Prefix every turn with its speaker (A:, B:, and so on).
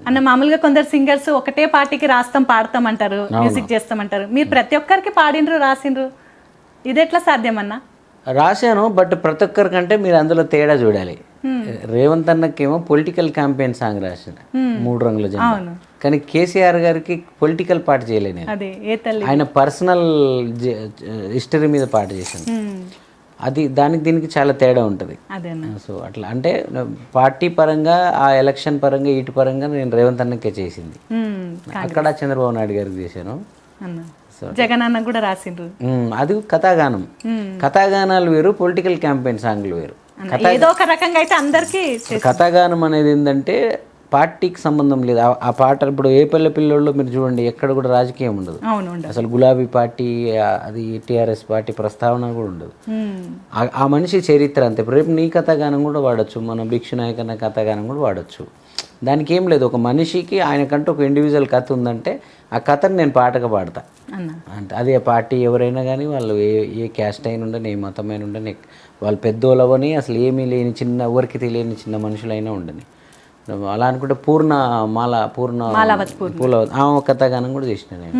A: అన్న మామూలుగా కొందరు సింగర్స్ ఒకటే పార్టీకి రాస్తాం పాడతాం అంటారు, మ్యూజిక్ చేస్తామంటారు. మీరు ప్రతి ఒక్కరికి పాడిండ్రు రాసిండ్రు, ఇది ఎట్లా సాధ్యం అన్న?
B: రాశాను, బట్ ప్రతి ఒక్కరికంటే మీరు అందులో తేడా చూడాలి. రేవంత్ అన్నకేమో పొలిటికల్ క్యాంపెయిన్ సాంగ్ రాసిన 3 రంగుల జెండా, కానీ కేసీఆర్ గారికి పొలిటికల్ పాట చేయలేను నేను.
A: అదే ఏ తల్లి
B: ఆయన పర్సనల్ హిస్టరీ మీద పాట చేశాను. అది దానికి దీనికి చాలా తేడా ఉంటుంది.
A: అదేనా?
B: సో అట్లా అంటే పార్టీ పరంగా, ఆ ఎలక్షన్ పరంగా, వీటి పరంగా నేను రేవంత్ అన్నకే చేసింది. అక్కడ చంద్రబాబు నాయుడు గారికి చేశాను.
A: అన్న జగన్ అన్న కూడా రాసిండ్రు.
B: అది కథాగానం. కథాగానాలు వేరు, పొలిటికల్ క్యాంపెయిన్ సాంగ్లు వేరు.
A: ఏదో ఒక రకంగా అయితే అందరికి
B: కథాగానం అనేది ఏంటంటే పార్టీకి సంబంధం లేదు. ఆ పాట ఇప్పుడు ఏ పల్లె పిల్లోళ్ళు మీరు చూడండి, ఎక్కడ కూడా రాజకీయం ఉండదు. అసలు గులాబీ పార్టీ, అది టీఆర్ఎస్ పార్టీ ప్రస్తావన కూడా ఉండదు. ఆ మనిషి చరిత్ర అంతే. రేపు నీ కథాగానం కూడా వాడచ్చు, మన భిక్షు నాయక్ అన్న కథాగానం కూడా వాడచ్చు. దానికి ఏం లేదు. ఒక మనిషికి ఆయనకంటూ ఒక ఇండివిజువల్ కథ ఉందంటే ఆ కథను నేను పాటగా పాడతా. అంటే అదే పార్టీ ఎవరైనా కానీ, వాళ్ళు ఏ క్యాస్ట్ అయినా ఉండని, ఏ మతమైన ఉండని, వాళ్ళు పెద్దోళ్ళవని, అసలు ఏమీ లేని చిన్న, ఎవరికి తెలియని చిన్న మనుషులైనా ఉండని. అలా అనుకుంటే పూల కథాగానం కూడా చేసిన నేను.